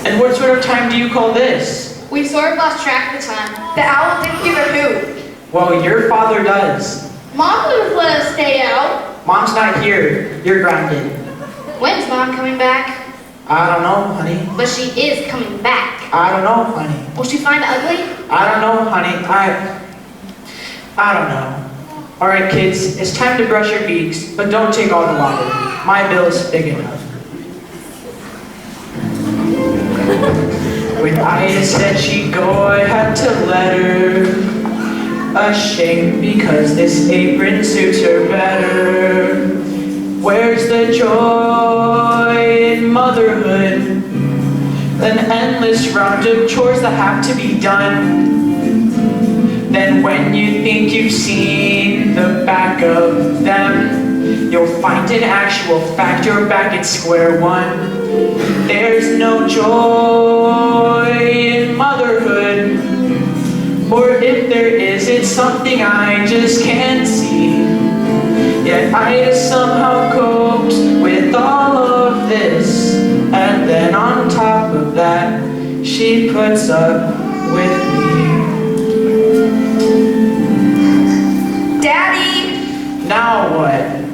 And what sort of time do you call this? We sort of lost track of the time. The owl didn't give a hoot. Well, your father does. Mom would have let us stay out. Mom's not here. You're grounded. When's Mom coming back? I don't know, honey. But she is coming back. I don't know, honey. Will she find it ugly? I don't know, honey. I don't know. Alright kids, it's time to brush your beaks, but don't take all the water. My bill is big enough. When Ida said she'd go, I had to let her. Ashamed because this apron suits her better. Where's the joy in motherhood? An endless round of chores that have to be done. Then when you think you've seen the back of them, you'll find in actual fact you're back at square one. There's no joy in motherhood, or if there is, it's something I just can't see. Yet I somehow coped with all of this, and then on top of that, she puts up with me. Daddy! Now what?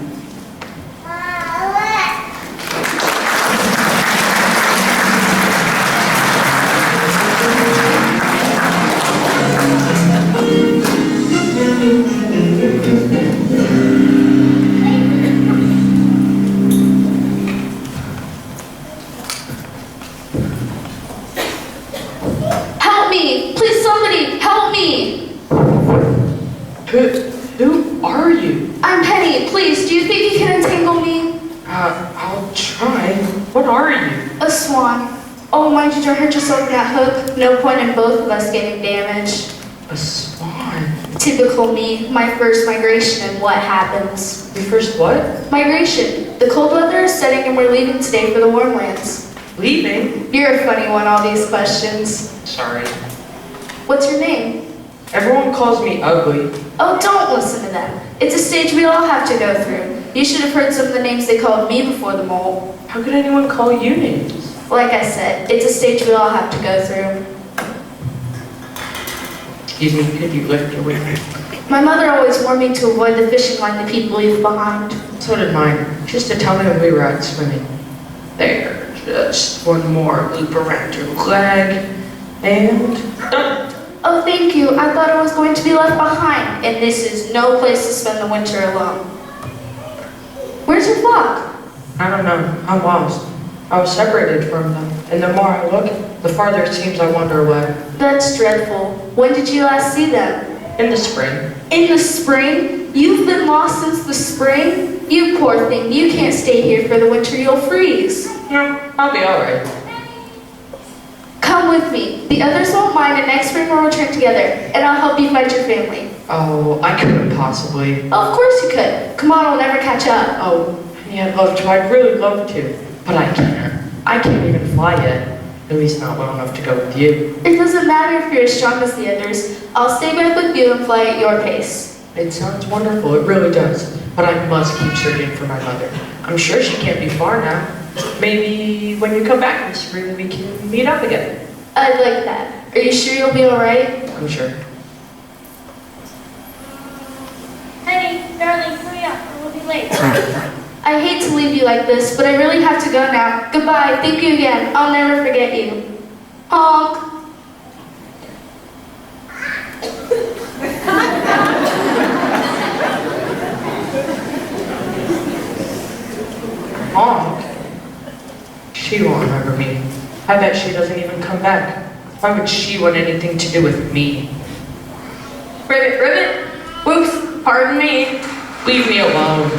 Help me! Please, somebody, help me! Who are you? I'm Penny. Please, do you think you can untangle me? I'll try. What are you? A swan. Oh, mind you, don't hurt yourself with that hook. No point in both of us getting damaged. A swan. Typical me. My first migration, and what happens? Your first what? Migration. The cold weather is setting and we're leaving today for the warm lands. Leaving? You're a funny one, all these questions. Sorry. What's your name? Everyone calls me ugly. Oh, don't listen to them. It's a stage we all have to go through. You should have heard some of the names they called me before the mole. How could anyone call you names? Like I said, it's a stage we all have to go through. Excuse me, could you lift your weight? My mother always warned me to avoid the fishing line the people leave behind. So did mine. She used to tell me when we were out swimming. There, just one more loop around your leg, and done. Oh, thank you. I thought I was going to be left behind, and this is no place to spend the winter alone. Where's your flock? I don't know. I'm lost. I was separated from them, and the more I look, the farther it seems I wander away. That's dreadful. When did you last see them? In the spring. In the spring? You've been lost since the spring? You poor thing, you can't stay here for the winter, you'll freeze. No, I'll be alright. Come with me. The others won't mind, and next spring we'll return together, and I'll help you find your family. Oh, I couldn't possibly. Oh, of course you could. Come on, we'll never catch up. Oh, yeah, I'd love to. I'd really love to. But I can't. I can't even fly yet. At least not well enough to go with you. It doesn't matter if you're as strong as the others. I'll stay back with you and fly at your pace. It sounds wonderful, it really does. But I must keep searching for my mother. I'm sure she can't be far now. Maybe when you come back in the spring, we can meet up again. I'd like that. Are you sure you'll be alright? I'm sure. Honey, darling, hurry up, or we'll be late. I hate to leave you like this, but I really have to go now. Goodbye. Thank you again. I'll never forget you. Honk. Honk. She won't remember me. I bet she doesn't even come back. Why would she want anything to do with me? Ribbit, ribbit. Whoops, pardon me. Leave me alone.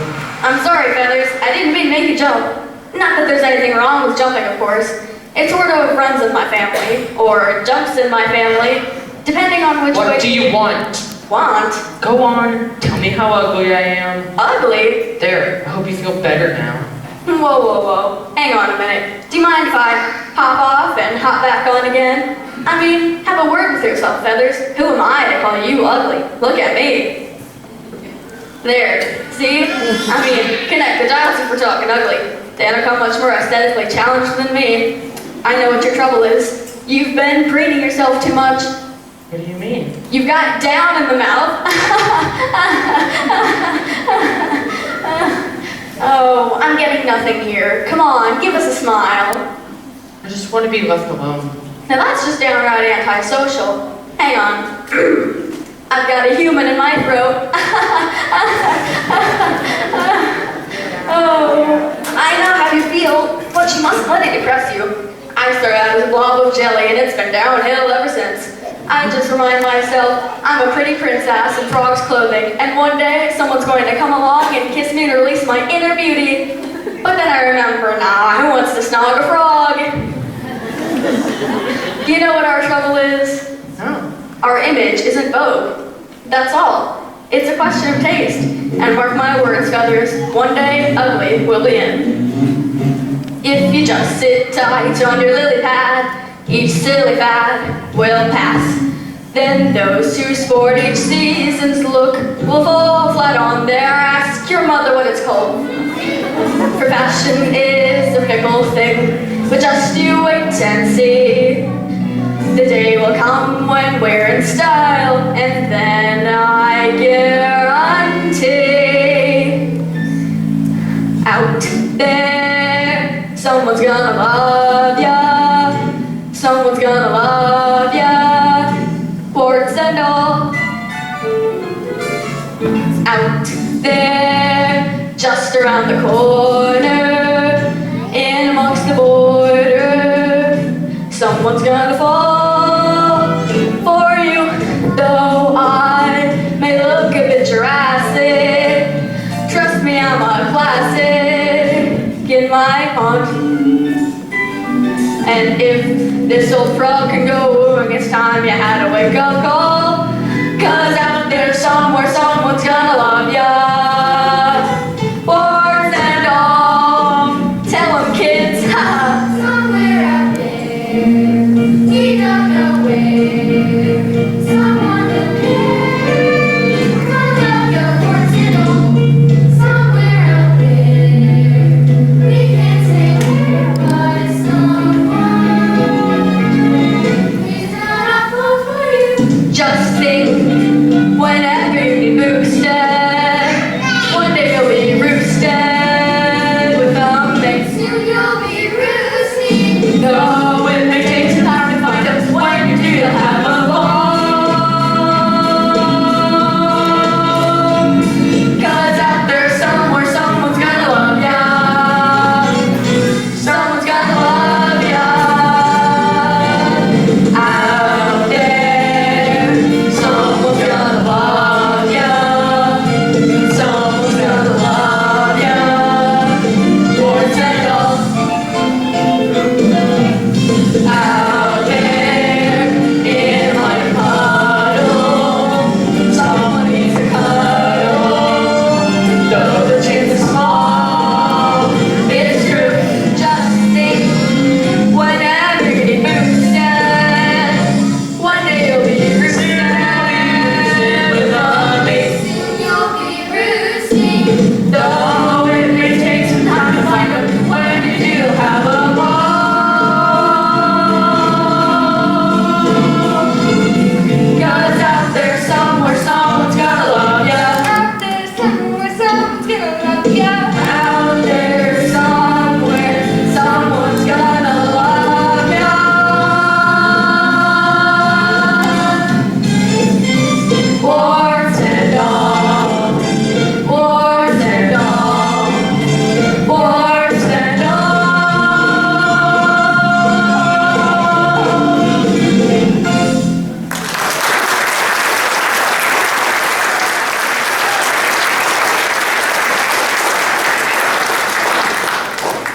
I'm sorry, Feathers. I didn't mean to make you jump. Not that there's anything wrong with jumping, of course. It sort of runs in my family, or jumps in my family, depending on which way. What do you want? Want? Go on. Tell me how ugly I am. Ugly? There. I hope you feel better now. Whoa, whoa, whoa. Hang on a minute. Do you mind if I hop off and hop back on again? I mean, have a word with yourself, Feathers. Who am I to call you ugly? Look at me. There. See? I mean, connect the dots if we're talking ugly. They don't come much more aesthetically challenged than me. I know what your trouble is. You've been preening yourself too much. What do you mean? You've got down in the mouth. Oh, I'm getting nothing here. Come on, give us a smile. I just want to be left alone. Now that's just downright antisocial. Hang on. I've got a human in my throat. Oh, I know how you feel, but you must let it depress you. I started out as a blob of jelly and it's been downhill ever since. I just remind myself I'm a pretty princess in frog's clothing, and one day someone's going to come along and kiss me to release my inner beauty. But then I remember, nah, who wants to snog a frog? You know what our trouble is? No. Our image isn't vogue. That's all. It's a question of taste. And mark my words, feathers, one day ugly will be in. If you just sit tight on your lily pad, each silly fad will pass. Then those who sport each season's look will fall flat on their ass. Ask your mother what it's called. For fashion is a fickle thing, but just you wait and see. The day will come when we're in style, and then I guarantee out there, someone's gonna love ya. Someone's gonna love ya, warts and all. Out there, just around the corner, in amongst the border, someone's gonna fall for you. Though I may look a bit Jurassic, trust me, I'm a classic in my haunt. And if this old frog can go, it's time you had a wake-up call. 'Cause out there somewhere, someone's gonna love ya. Warts and all. Tell 'em, kids. Somewhere out there, we don't know where, someone will care. Gonna love your warts and all. Somewhere out there, we can't say where, but it's someone. He's not a fool for you. Just think, whenever you be boosted, one day you'll be roosted with a mix. Soon you'll be roosting. Though it may take some time to find out when you do, you'll have a ball. 'Cause out there somewhere, someone's gonna love ya. Someone's gonna love ya. Out there, someone's gonna love ya. Someone's gonna love ya. Warts and all. Out there in my puddle, someone needs to cuddle. Though the chance is small, it's true. Just think, whenever you get boosted, one day you'll be roosted with a mate. Soon you'll be roosting. Though it may take some time to find out when you do have a ball. 'Cause out there somewhere, someone's gonna love ya. Out there somewhere, someone's gonna love ya. Out there somewhere, someone's gonna love ya. Warts and all, warts and all, warts and all.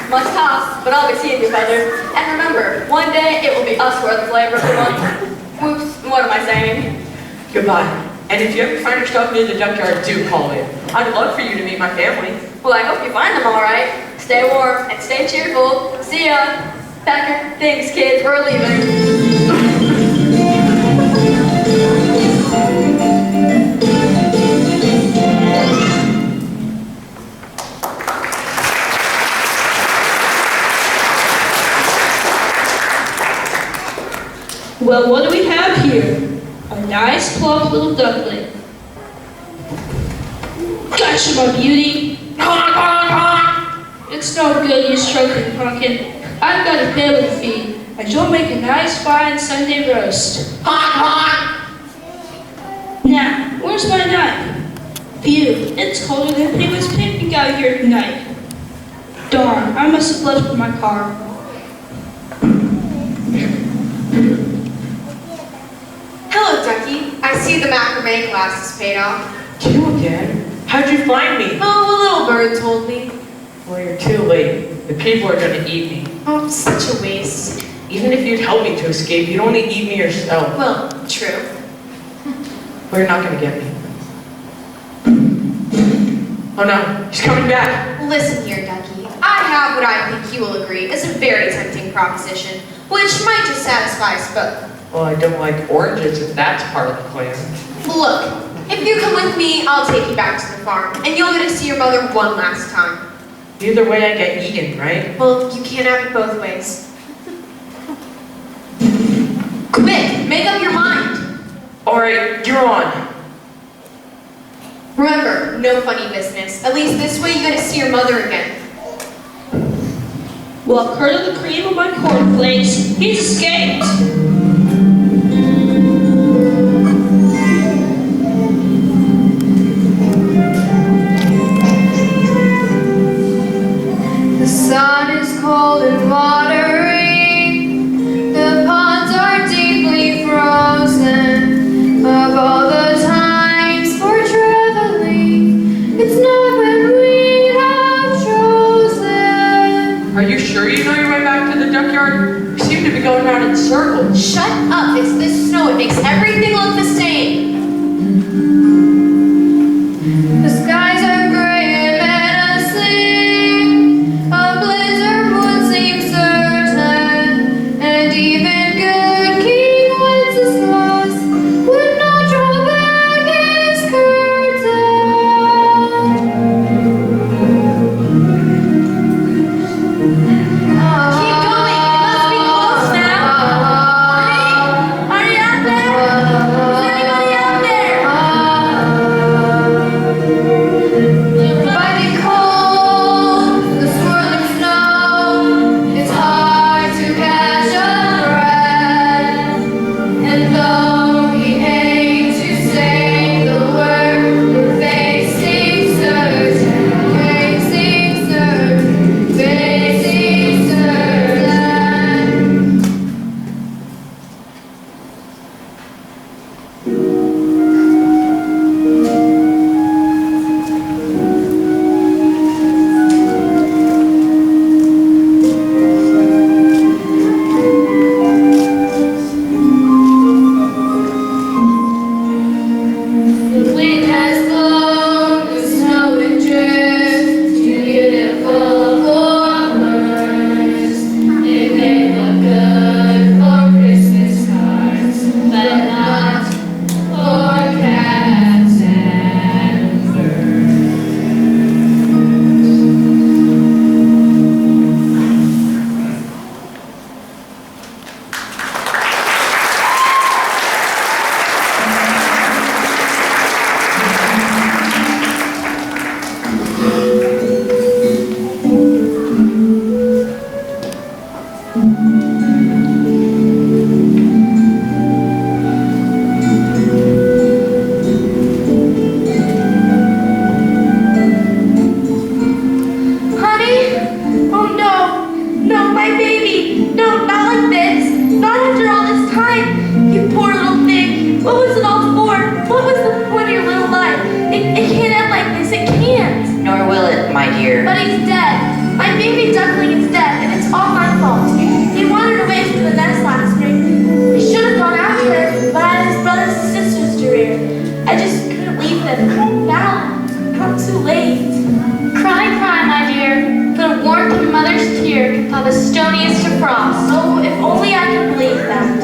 Must toss, but I'll be seeing you, feather. And remember, one day it will be us who are the flavor of the month. Whoops, what am I saying? Goodbye. And if you ever find yourself near the junkyard, do call in. I'd love for you to meet my family. Well, I hope you find them all right. Stay warm and stay cheerful. See ya. Pack your things, kids. We're leaving. Well, what do we have here? A nice, plump little duckling. Gotcha, my beauty. Honk, honk, honk. It's no good you struggling, pumpkin. I've got a family to feed, and you'll make a nice, fine Sunday roast. Honk, honk. Now, where's my knife? Phew, it's colder than penguin's picnic out here tonight. Darn, I must have left it in my car. Hello, Ducky. I see the macrame class is paid off. You again? How'd you find me? Oh, a little bird told me. Well, you're too late. The people are gonna eat me. Oh, such a waste. Even if you'd help me to escape, you'd only eat me yourself. Well, true. Well, you're not gonna get me. Oh no, he's coming back. Listen here, Ducky. I have what I think you will agree is a very tempting proposition, which might just satisfy us both. Well, I don't like oranges if that's part of the plan. Look, if you come with me, I'll take you back to the farm, and you'll get to see your mother one last time. Either way, I get eaten, right? Well, you can't have it both ways. Quick, make up your mind. Alright, you're on. Remember, no funny business. At least this way you get to see your mother again. Well, curdle the cream of my cornflakes. He's escaped. The sun is cold and watery. The ponds are deeply frozen. Of all the times for traveling, it's not when we have chosen. Are you sure you know your way back to the duckyard? You seem to be going around in circles. Shut up, it's this snow. It makes everything look the same. The skies are gray and menacing. A blizzard would seem certain, and even good King Wenceslas would not draw back his curtain. Keep going, it must be close now. Are you out there? Is anybody out there? Biting cold, the swirling snow, it's hard to catch a breath. And though he hates to say the word, we're facing certain, facing certain, facing certain. The wind has blown the snow and drift to beautiful corners. It may look good for Christmas cards, but not for cats and birds. Honey? Oh no! No, my baby! No, not like this! Not after all this time! You poor little thing! What was it all for? What was the point of your little life? It can't end like this, it can't! Nor will it, my dear. But he's dead! My baby duckling is dead, and it's all my fault! He wandered away from the nest last spring. He should have gone after her, but I had his brothers and sisters to rear. I just couldn't leave them. Now, I'm too late. Cry, cry, my dear. The warmth of a mother's tear can thaw the stoniest of frost. Oh, if only I could believe that.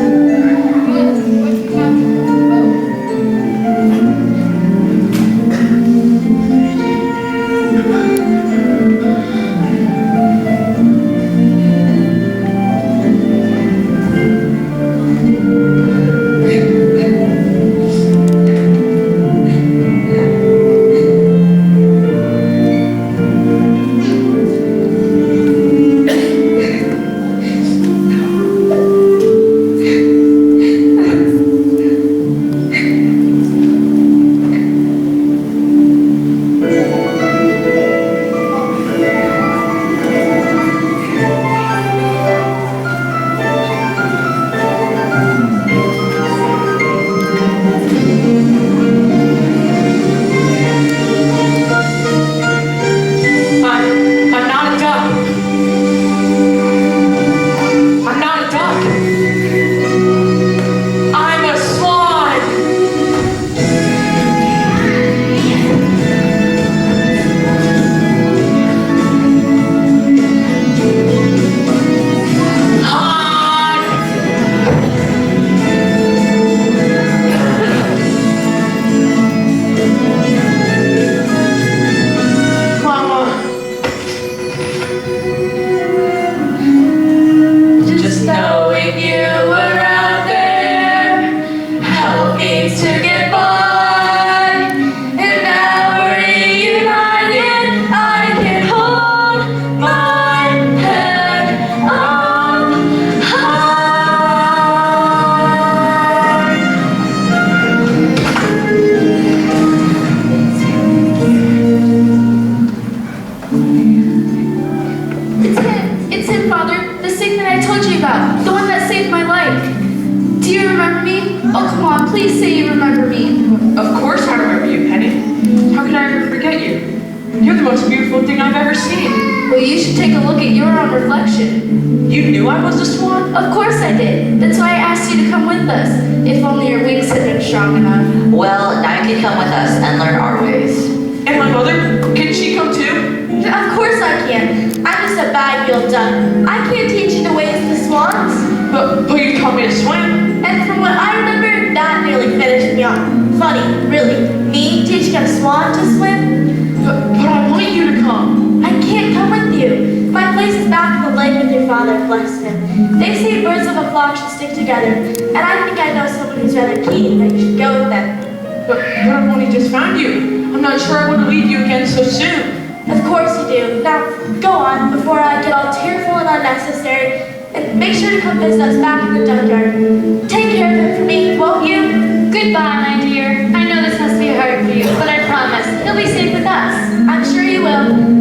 beautiful thing I've ever seen. Well, you should take a look at your own reflection. You knew I was a swan? Of course I did. That's why I asked you to come with us. If only your wings had been strong enough. Well, now you can come with us and learn our ways. And my mother? Can she come too? Of course I can. I'm just a bag-heeled duck. I can't teach you the ways of the swans. But you taught me to swim. And from what I remember, that nearly finished me off. Funny, really. Me teaching a swan to swim? But I want you to come. I can't come with you. My place is back in the lake with your father, bless him. They say birds of a flock should stick together, and I think I know someone who's rather keen that you should go with them. But I've only just found you. I'm not sure I want to leave you again so soon. Of course you do. Now, go on before I get all tearful and unnecessary, and make sure to come visit us back in the junkyard. Take care of him for me, won't you? Goodbye, my dear. I know this must be hard for you, but I promise he'll be safe with us. I'm sure you will.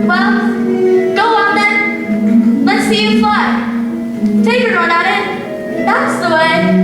Well, go on then. Let's see you fly. Take a run at it. That's the way.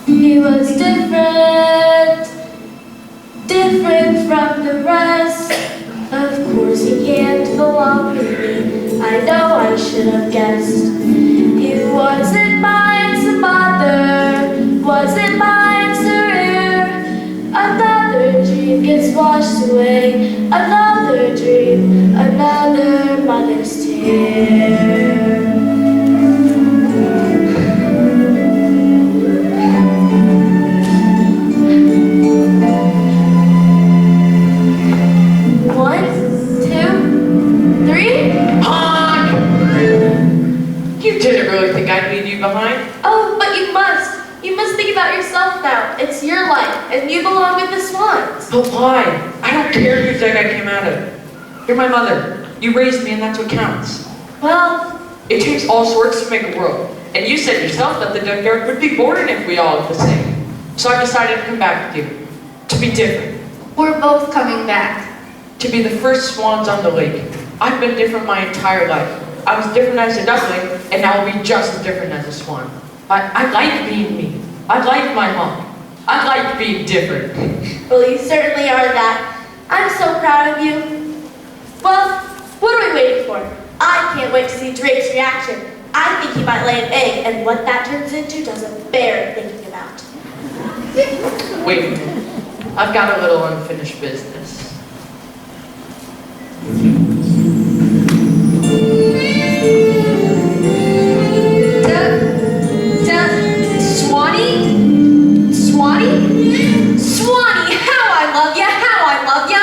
He was different from the rest. Of course he can't belong with me. I know I should have guessed. He wasn't mine to bother, wasn't mine to rear. Another dream gets washed away, another dream, another mother's tear. You didn't really think I'd leave you behind? Oh, but you must. You must think about yourself now. It's your life, and you belong with the swans. But why? I don't care whose egg I came out of. You're my mother. You raised me, and that's what counts. Well, It takes all sorts to make a world. And you said yourself that the junkyard would be boring if we all looked the same. So I decided to come back with you. To be different. we're both coming back. To be the first swans on the lake. I've been different my entire life. I was different as a duckling, and now I'll be just as different as a swan. I like being me. I like my mom. I like being different. Well, you certainly are that. I'm so proud of you. Well, what are we waiting for? I can't wait to see Drake's reaction. I think he might lay an egg, and what that turns into doesn't bear thinking about. Wait a minute. I've got a little unfinished business. Swanee, how I love ya!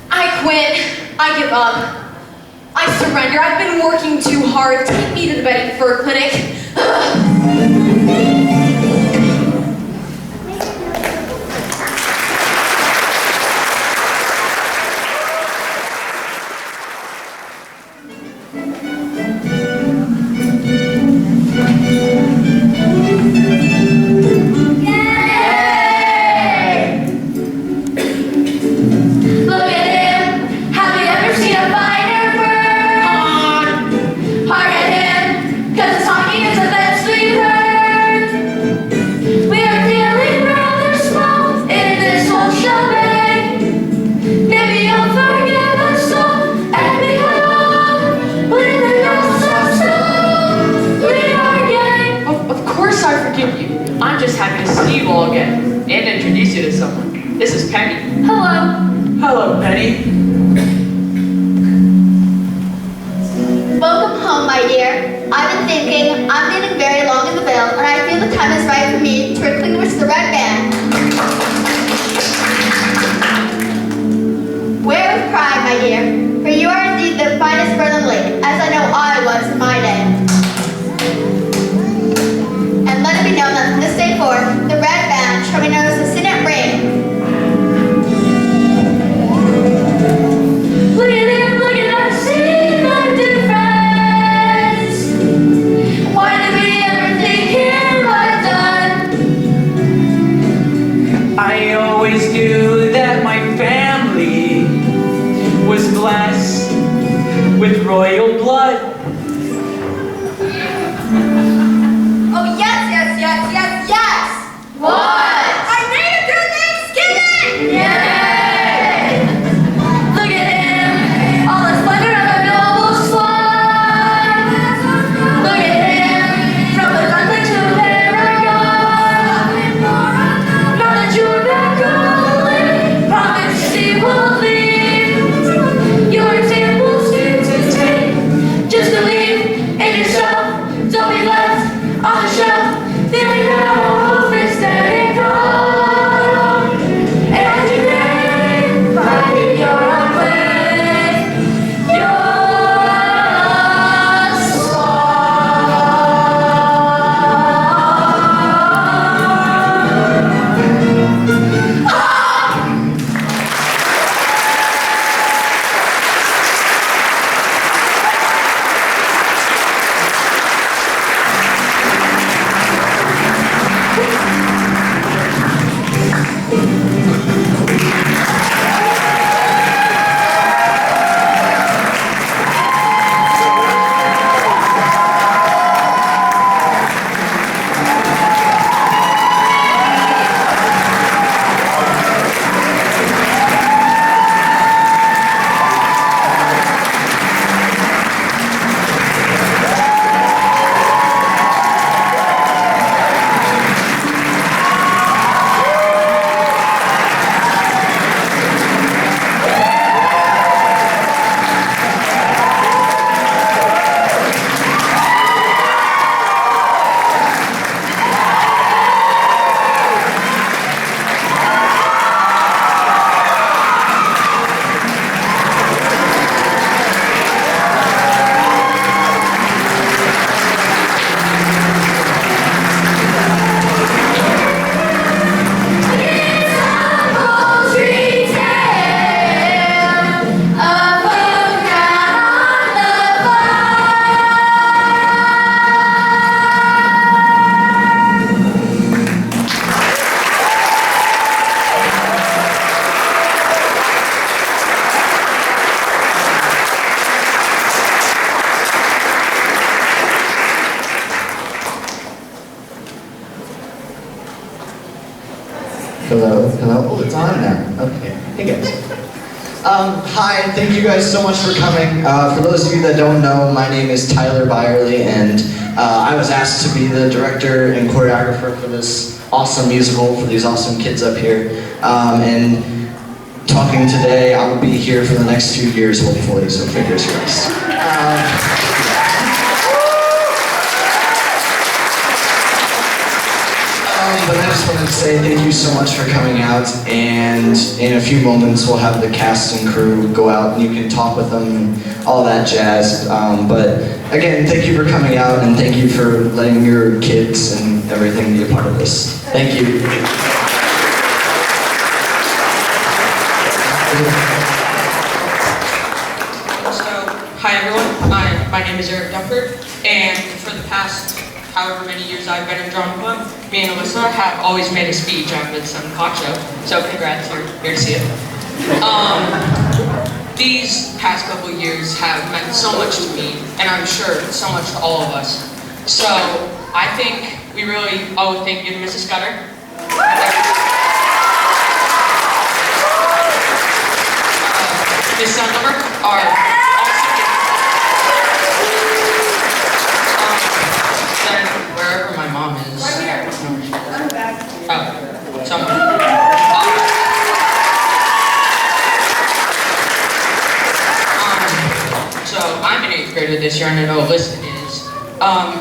I quit. I give up. I surrender. I've been working too hard. Take me to the Betty Fur Clinic. I'm just happy to see you all again and introduce you to someone. This is Penny. Hello. Hello, Penny. Welcome home, my dear. I've been thinking I'm getting very long in the veil, and I feel the time is right for me to relinquish the red band. Wear with pride, my dear, for you are indeed the finest bird on the lake, as I know I was in my day. And let it be known that from this day forth, the red band shall be known as the Signet Ring. Look at him, look at us, see the difference. Why did we ever think it? Hello, hello. Oh, it's on now. Okay. Hey guys. Hi, thank you guys so much for coming. For those of you that don't know, my name is Tyler Byerly, and I was asked to be the director and choreographer for this awesome musical for these awesome kids up here. And talking today, I will be here for the next few years, hopefully, so fingers crossed. But I just wanted to say thank you so much for coming out, and in a few moments we'll have the cast and crew go out and you can talk with them and all that jazz. But again, thank you for coming out, and thank you for letting your kids and everything be a part of this. Thank you. So, hi everyone, my name is Eric Dufford, and for the past however many years I've been in drama club, me and Alyssa have always made a speech at Vincent show, so congrats, you're here to see it. These past couple years have meant so much to me, and I'm sure so much to all of us. So, I think we really owe a thank you to Mrs. Scudder. Ms. Sundover, our wherever my mom is. Right here. I'm back. Oh, somewhere. So I'm an 8th grader this year, and I know Alyssa is.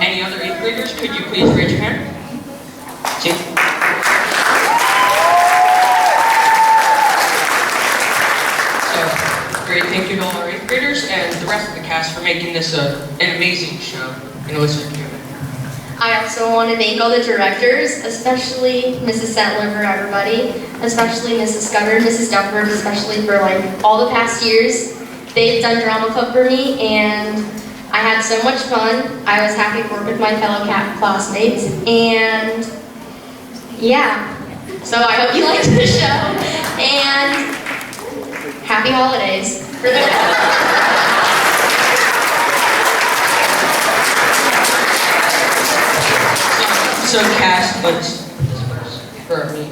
Any other 8th graders? Could you please raise your hand? See? So, great thank you to all our 8th graders and the rest of the cast for making this an amazing show. And Alyssa, I also want to thank all the directors, especially Mrs. Settler for everybody, especially Mrs. Scudder, Mrs. Dufford, especially for like all the past years. They've done drama club for me, and I had so much fun. I was happy to work with my fellow classmates, and yeah. So I hope you liked the show, and happy holidays. So cast, let's disperse for me.